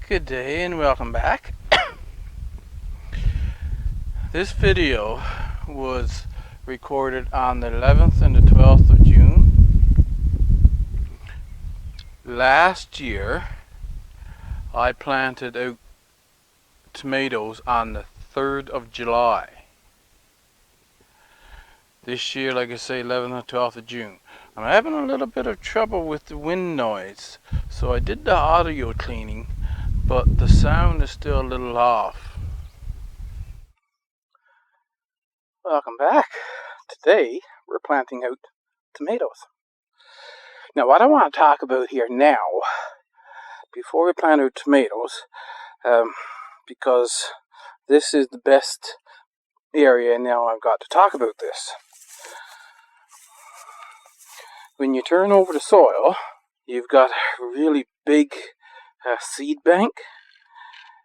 Good day and welcome back. This video was recorded on the 11th and the 12th of June. Last year I planted out tomatoes on the 3rd of July. This year, like I say, 11th and 12th of June. I'm having a little bit of trouble with the wind noise, so I did the audio cleaning, but the sound is still a little off. Welcome back. Today we're planting out tomatoes. Now what I want to talk about here now, before we plant out tomatoes, because this is the best area now I've got to talk about this. When you turn over the soil, you've got a really big seed bank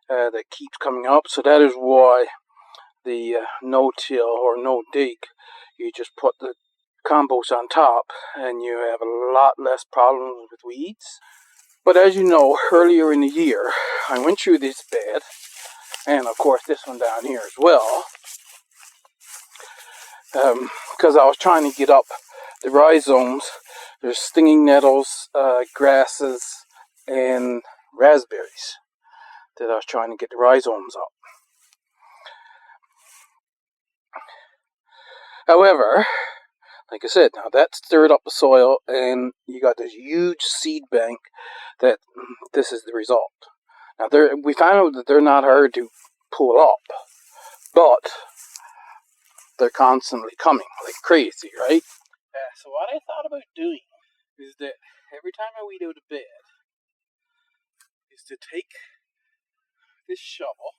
that keeps coming up, so that is why the no-till or no-dig, you just put the compost on top and you have a lot less problems with weeds. But as you know, earlier in the year I went through this bed, and of course this one down here as well, because I was trying to get up the rhizomes. There's stinging nettles, grasses, and raspberries that I was trying to get the rhizomes up. However, like I said, now that stirred up the soil and you got this huge seed bank that this is the result. Now we found out that they're not hard to pull up, but they're constantly coming like crazy, right? So what I thought about doing is that every time I weed out a bed is to take this shovel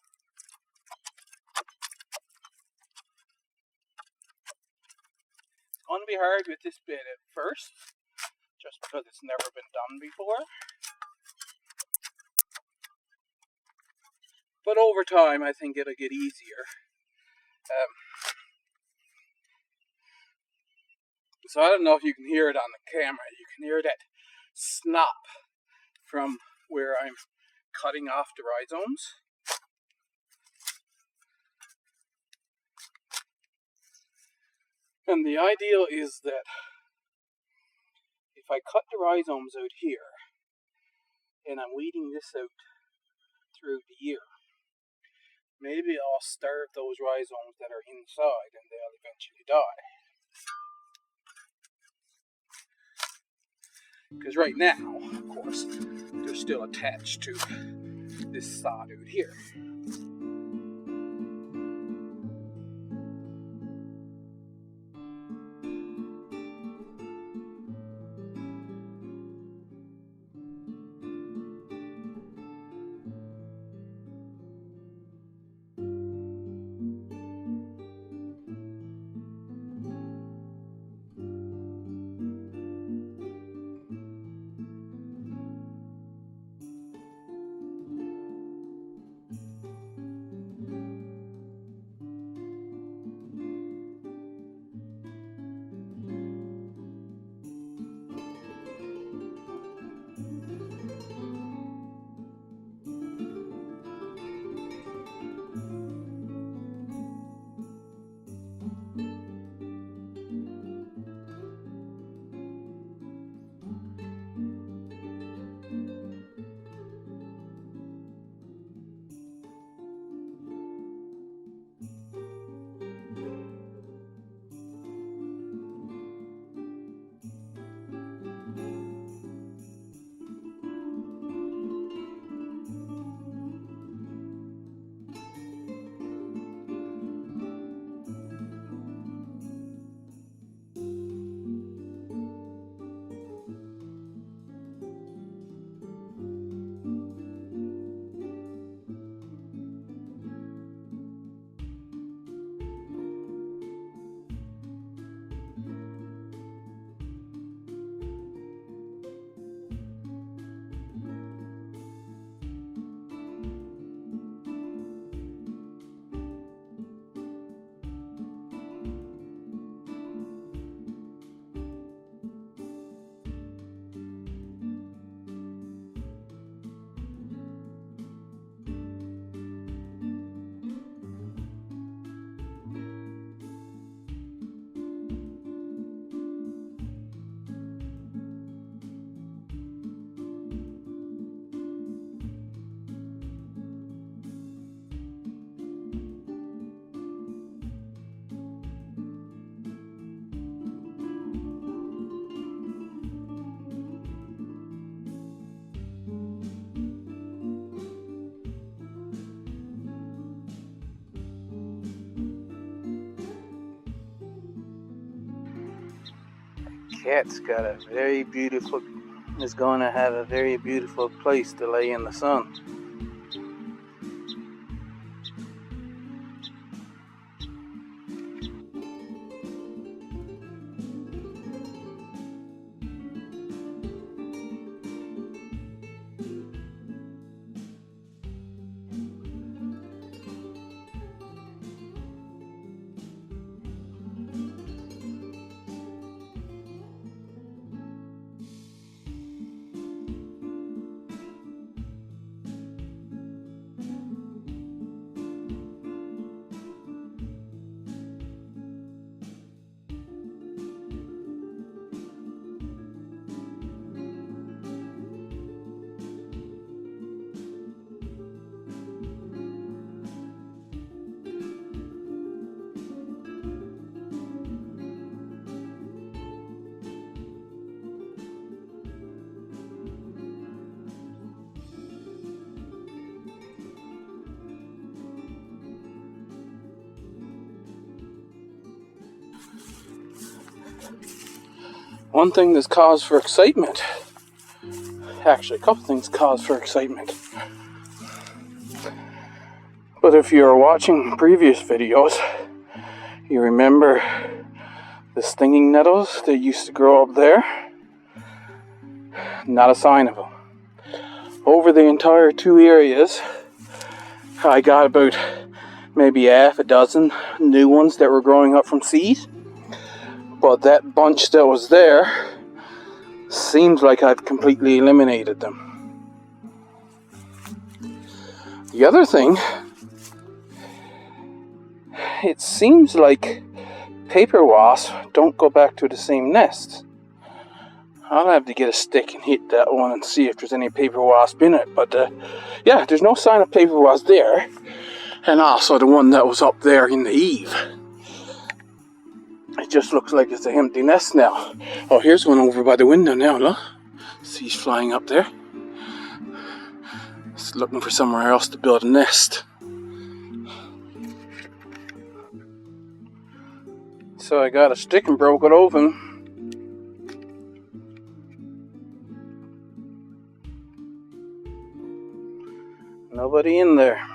It's going to be hard with this bed at first, just because it's never been done before. But over time, I think it'll get easier. So I don't know if you can hear it on the camera. You can hear that snap from where I'm cutting off the rhizomes. And the ideal is that if I cut the rhizomes out here, and I'm weeding this out through the year, maybe I'll starve those rhizomes that are inside and they'll eventually die. Because right now, of course, they're still attached to this sod out here. cat's got a very beautiful, is going to have a very beautiful place to lay in the sun. One thing that's cause for excitement, actually a couple things cause for excitement, but if you're watching previous videos, you remember the stinging nettles that used to grow up there? Not a sign of them. Over the entire 2 areas, I got about maybe half a dozen new ones that were growing up from seed. But that bunch that was there, seems like I've completely eliminated them. The other thing, it seems like paper wasps don't go back to the same nest. I'll have to get a stick and hit that one and see if there's any paper wasp in it. But yeah, there's no sign of paper wasp there. And also the one that was up there in the eave. It just looks like it's an empty nest now. Oh, here's one over by the window now, look. See, he's flying up there. It's looking for somewhere else to build a nest. So I got a stick and broke it open. Nobody in there.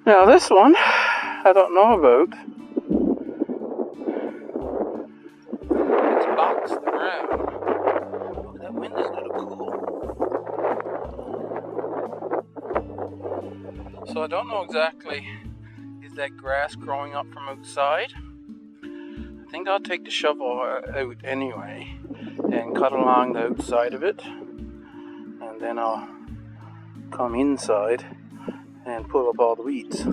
Now this one, I don't know about. It's boxed around. Oh, that window's a little cool. So I don't know exactly, is that grass growing up from outside? I think I'll take the shovel out anyway and cut along the outside of it. And then I'll come inside and pull up all the weeds.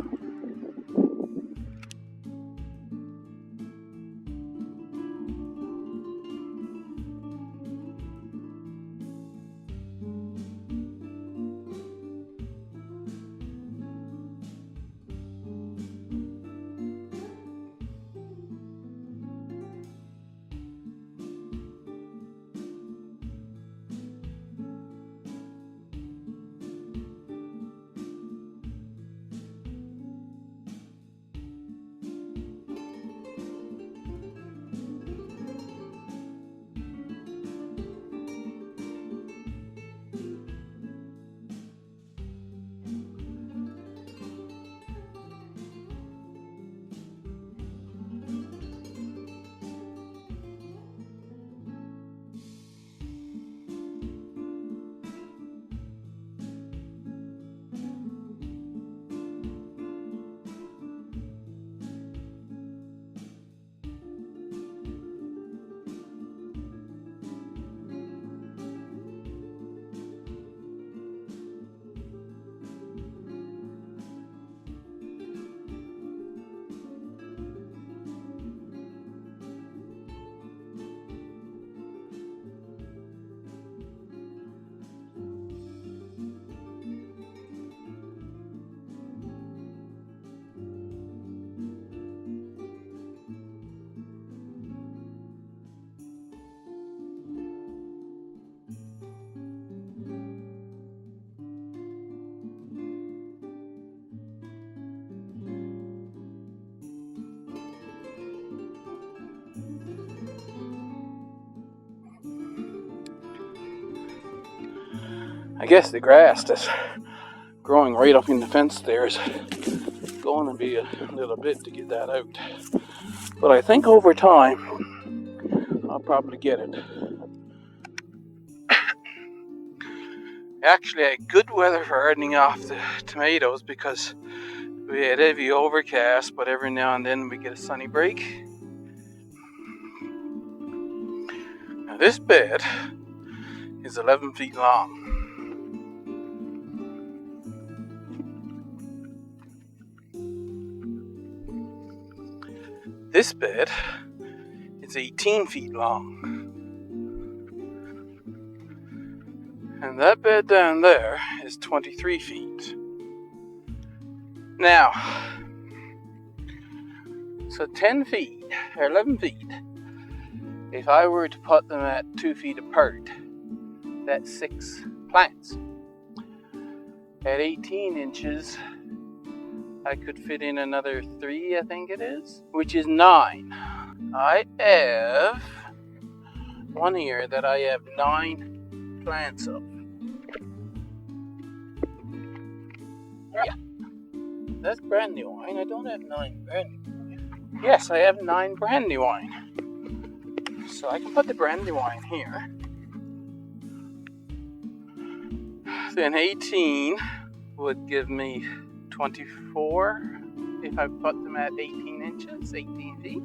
I guess the grass that's growing right up in the fence there is going to be a little bit to get that out. But I think over time, I'll probably get it. Actually, I had good weather for hardening off the tomatoes because we had heavy overcast, but every now and then we get a sunny break. Now this bed is 11 feet long. This bed is 18 feet long. And that bed down there is 23 feet. Now, so 10 feet, or 11 feet, if I were to put them at 2 feet apart, that's 6 plants. At 18 inches, I could fit in another 3, I think it is, which is 9. I have one here that I have 9 plants of. Yeah, that's brandy wine. I don't have 9 brandy wine. Yes, I have 9 brandy wine. So I can put the brandy wine here. Then 18 would give me 24 if I put them at 18 inches, 18 feet.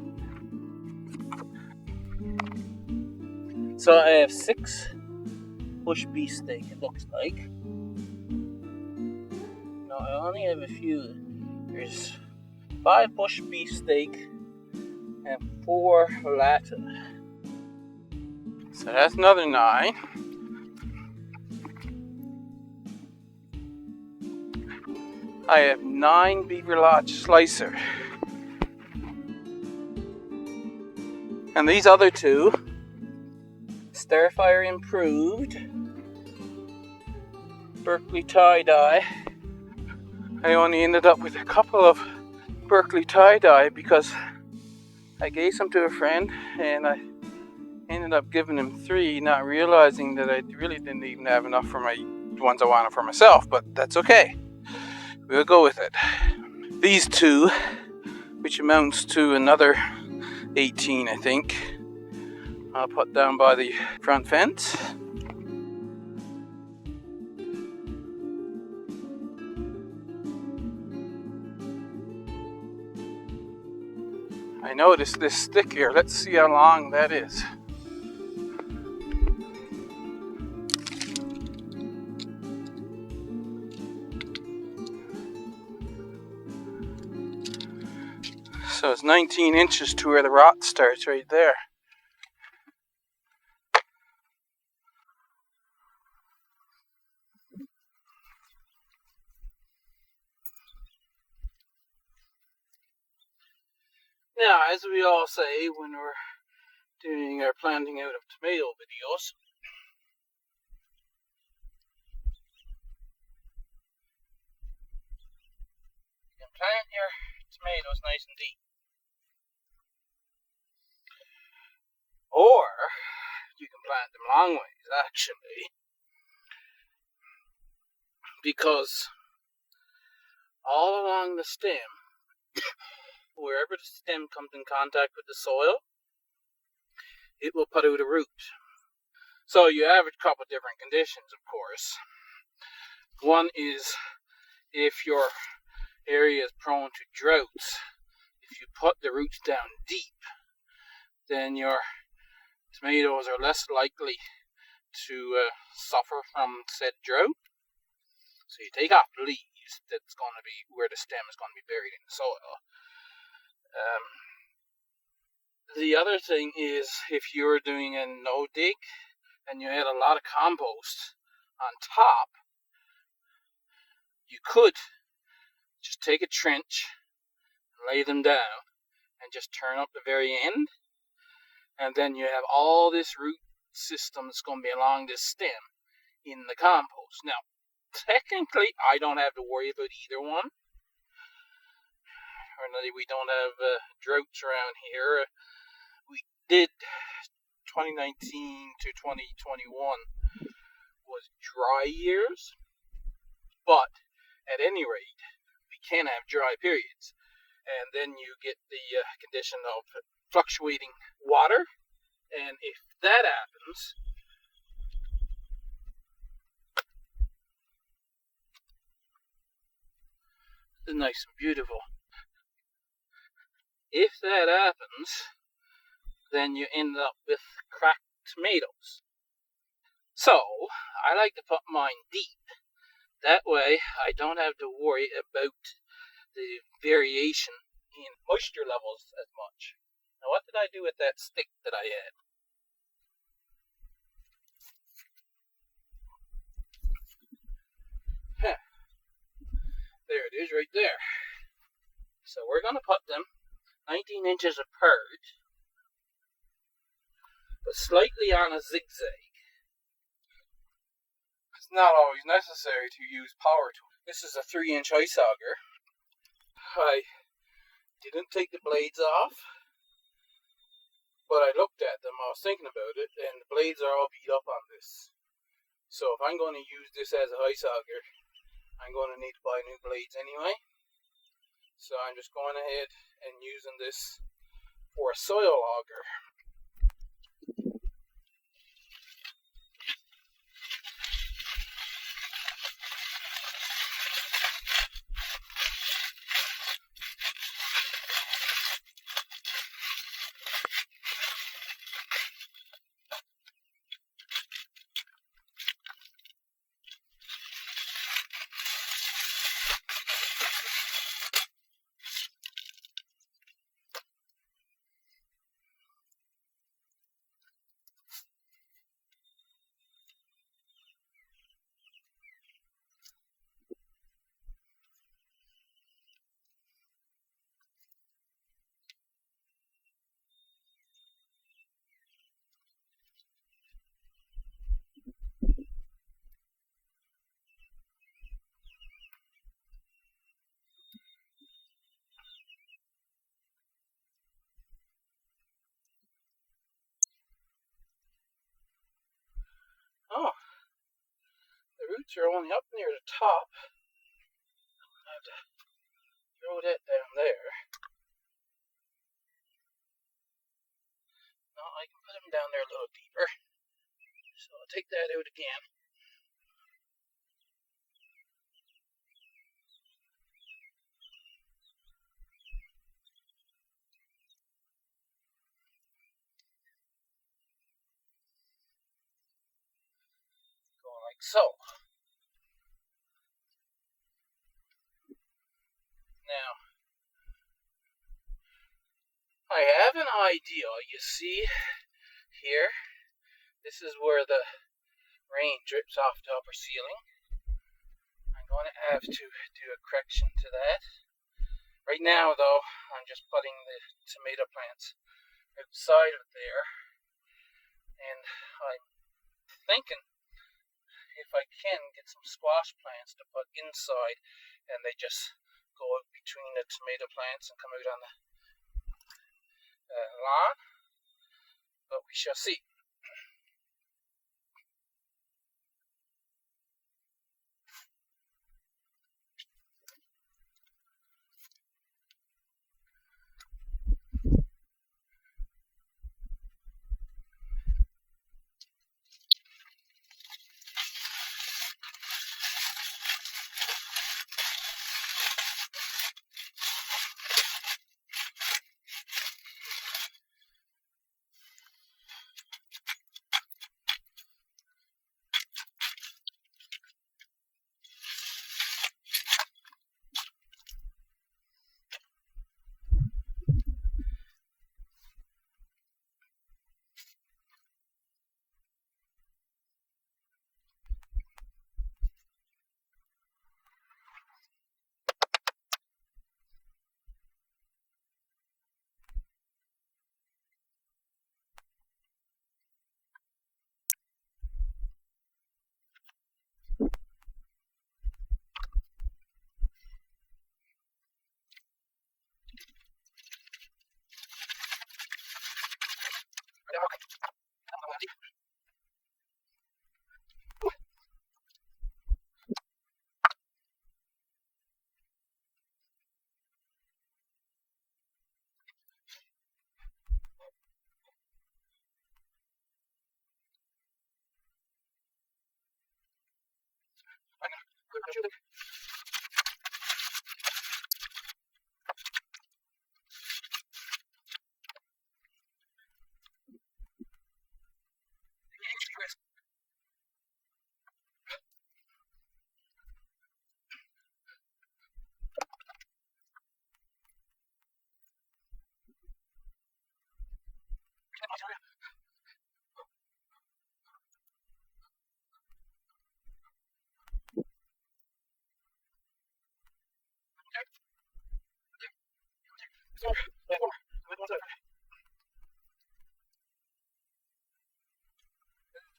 So I have 6 bush beefsteak, it looks like. No, I only have a few. There's 5 bush beefsteak and 4 latte. So that's another 9. I have 9 Beaver Lodge Slicer. And these other 2, Starfire Improved, Berkeley Tie-Dye. I only ended up with a couple of Berkeley Tie-Dye because I gave some to a friend and I ended up giving him 3, not realizing that I really didn't even have enough for my ones I wanted for myself, but that's okay. We'll go with it. These 2, which amounts to another 18, I think, I'll put down by the front fence. I noticed this stick here. Let's see how long that is. So it's 19 inches to where the rot starts right there. Now, as we all say when we're doing our planting out of tomato videos, you can plant your tomatoes nice and deep. Or you can plant them long ways, actually, because all along the stem, wherever the stem comes in contact with the soil, it will put out a root. So you have a couple different conditions, of course. One is if your area is prone to droughts. If you put the roots down deep, then your tomatoes are less likely to suffer from said drought. So you take off the leaves, that's going to be where the stem is going to be buried in the soil. The other thing is if you're doing a no-dig and you had a lot of compost on top, you could just take a trench, lay them down, and just turn up the very end, and then you have all this root system that's going to be along this stem in the compost. Now, technically, I don't have to worry about either one. We don't have droughts around here. We did 2019 to 2021. was dry years, but at any rate, we can have dry periods. And then you get the condition of fluctuating water. And if that happens, it's nice and beautiful. If that happens, then you end up with cracked tomatoes. So, I like to put mine deep. That way, I don't have to worry about the variation in moisture levels as much. Now, what did I do with that stick that I had? There it is right there. So we're going to put them 19 inches apart, but slightly on a zigzag. It's not always necessary to use power tools. This is a 3-inch ice auger. I didn't take the blades off, but I looked at them. I was thinking about it, and the blades are all beat up on this. So if I'm going to use this as an ice auger, I'm going to need to buy new blades anyway. So I'm just going ahead and using this for a soil auger. Oh, the roots are only up near the top. I have to throw that down there. No, I can put them down there a little deeper. So I'll take that out again. Going like so. Now, I have an idea. You see here, this is where the rain drips off the upper ceiling. I'm going to have to do a correction to that. Right now, though, I'm just putting the tomato plants outside of there. And I'm thinking if I can get some squash plants to put inside, and they just go out between the tomato plants and come out on the lawn, but we shall see.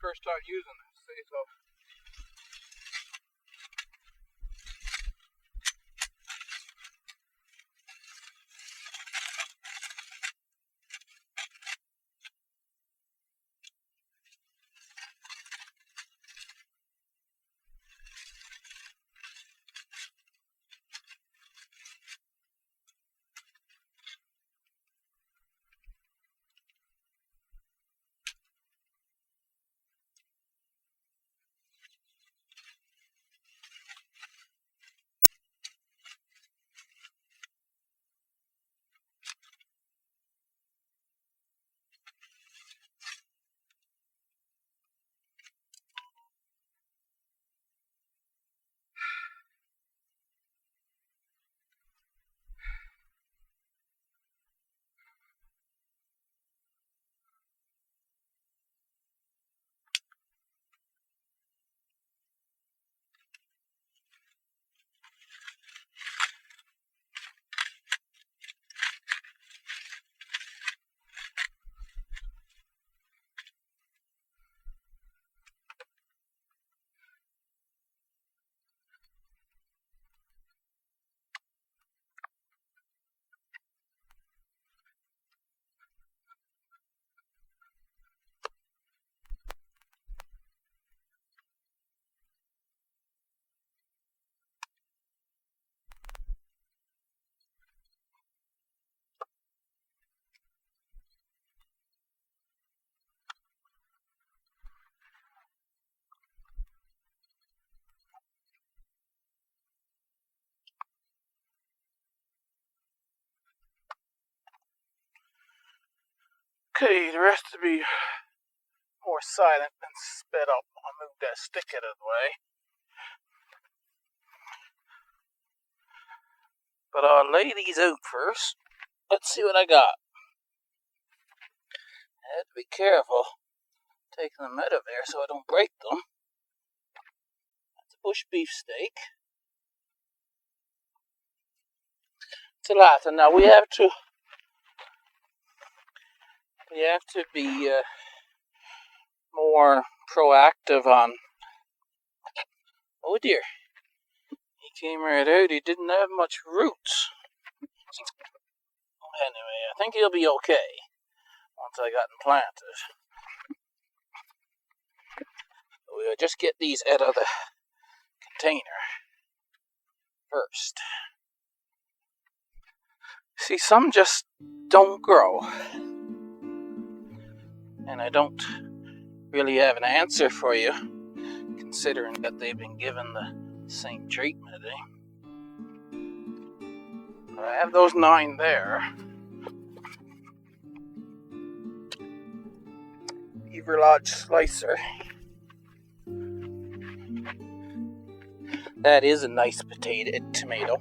First start using it, see, so okay, the rest to be more silent and sped up. I'll move that stick out of the way. But I'll lay these out first. Let's see what I got. I have to be careful taking them out of there so I don't break them. That's a bush beef steak. It's a lot, and now we have to be more proactive on. Oh dear, he came right out. He didn't have much roots. Anyway, I think he'll be okay once I got him planted. We'll just get these out of the container first. See, some just don't grow. And I don't really have an answer for you, considering that they've been given the same treatment, But I have those 9 there. Beaver Lodge Slicer. That is a nice tomato.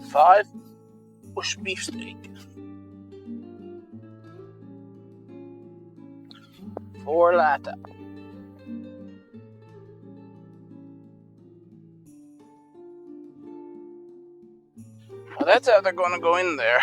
Five bush beef steak. 4 lata. Well, that's how they're going to go in there.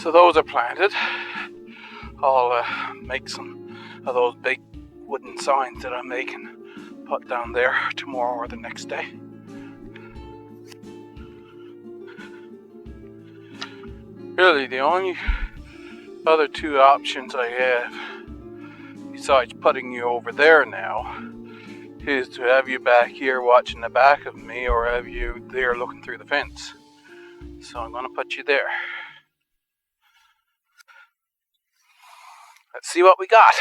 So those are planted. I'll make some of those big wooden signs that I'm making, put down there tomorrow or the next day. Really, the only other two options I have, besides putting you over there now, is to have you back here watching the back of me, or have you there looking through the fence. So I'm going to put you there. Let's see what we got.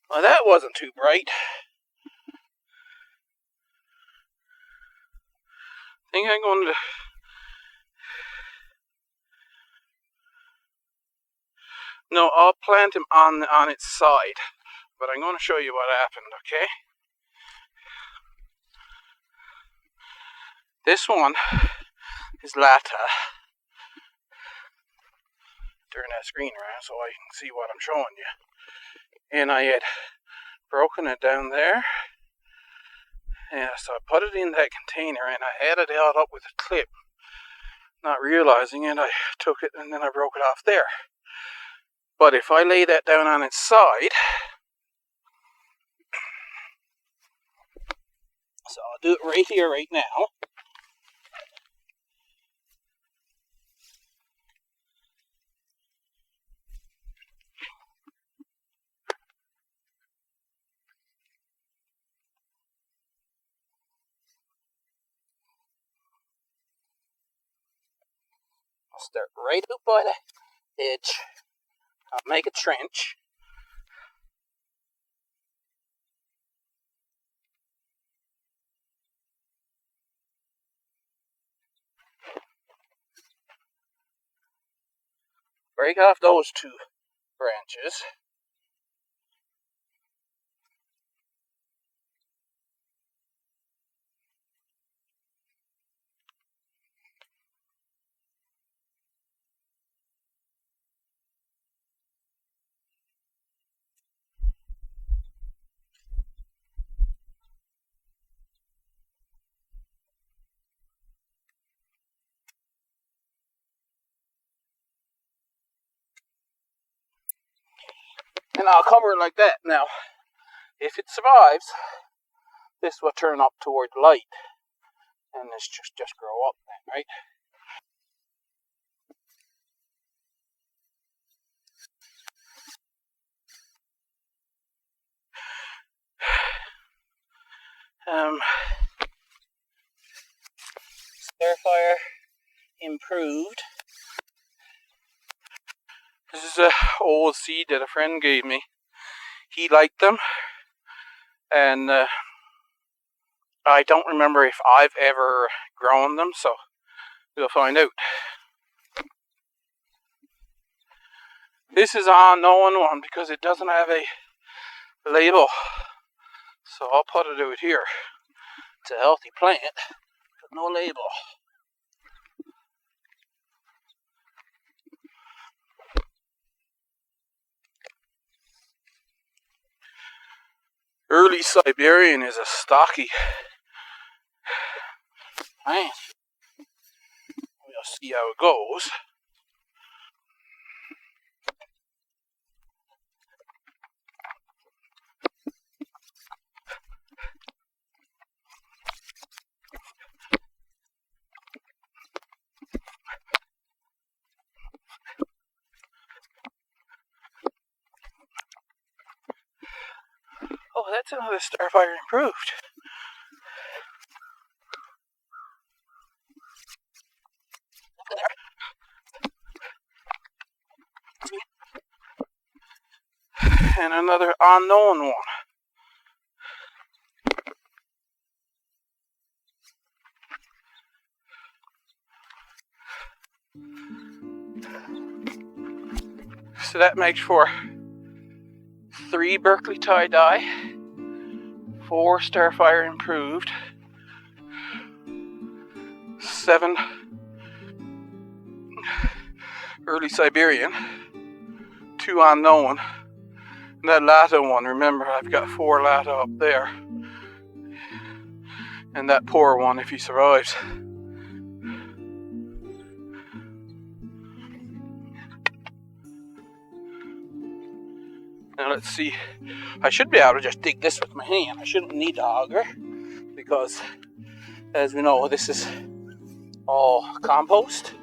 Well, that wasn't too bright. I think I'm going to... No, I'll plant him on its side. But I'm going to show you what happened, okay? This one is Lata. Turn that screen around so I can see what I'm showing you. And I had broken it down there. And so I put it in that container and I had it held up with a clip. Not realizing it, I took it and then I broke it off there. But if I lay that down on its side, so I'll do it right here, right now. I'll start right up by the edge. I'll make a trench. Break off those two branches. And I'll cover it like that. Now, if it survives, this will turn up toward the light. And this just grow up then, right? Starfire improved. This is an old seed that a friend gave me. He liked them, and I don't remember if I've ever grown them, so we'll find out. This is an unknown one because it doesn't have a label, so I'll put it out here. It's a healthy plant, but no label. Early Siberian is a stocky plant. We'll see how it goes. Oh, that's another Starfire improved. And another unknown one. So that makes for 3 Berkeley tie-dye, 4 Starfire improved, 7 early Siberian, 2 unknown, and that Latta one, remember I've got 4 Latta up there, and that poor one if he survives. Now let's see, I should be able to just dig this with my hand. I shouldn't need the auger because, as we know, this is all compost.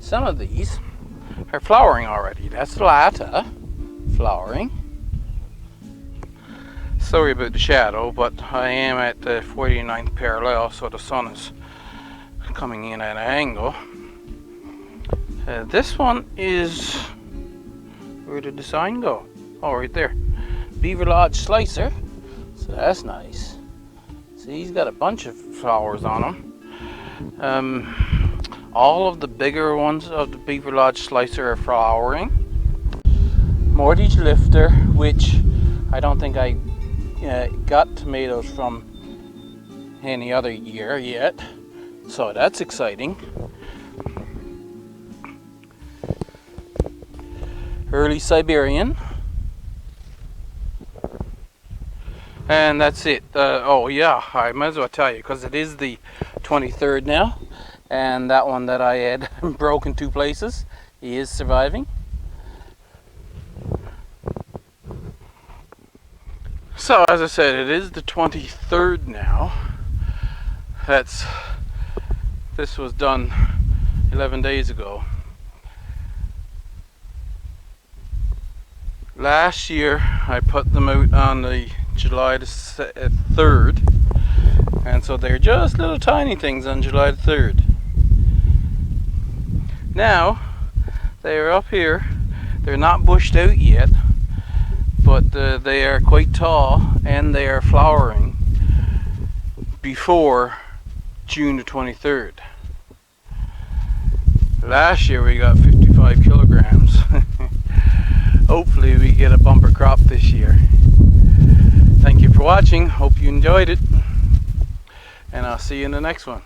Some of these are flowering already. That's the Latta flowering. Sorry about the shadow, but I am at the 49th parallel, so the sun is coming in at an angle. This one is, where did the sign go? Oh, right there. Beaver Lodge Slicer. So that's nice. See, he's got a bunch of flowers on him. All of the bigger ones of the Beaver Lodge Slicer are flowering. Mortgage Lifter, which I don't think I got tomatoes from any other year yet, so that's exciting. Early Siberian, and that's it. Oh yeah, I might as well tell you because it is the 23rd now. And that one that I had broken 2 places, he is surviving. So as I said, it is the 23rd now. This was done 11 days ago. Last year I put them out on the July the 3rd, and so they're just little tiny things on July the 3rd. Now, they are up here. They're not bushed out yet, but they are quite tall and they are flowering before June the 23rd. Last year we got 55 kilograms. Hopefully we get a bumper crop this year. Thank you for watching. Hope you enjoyed it. And I'll see you in the next one.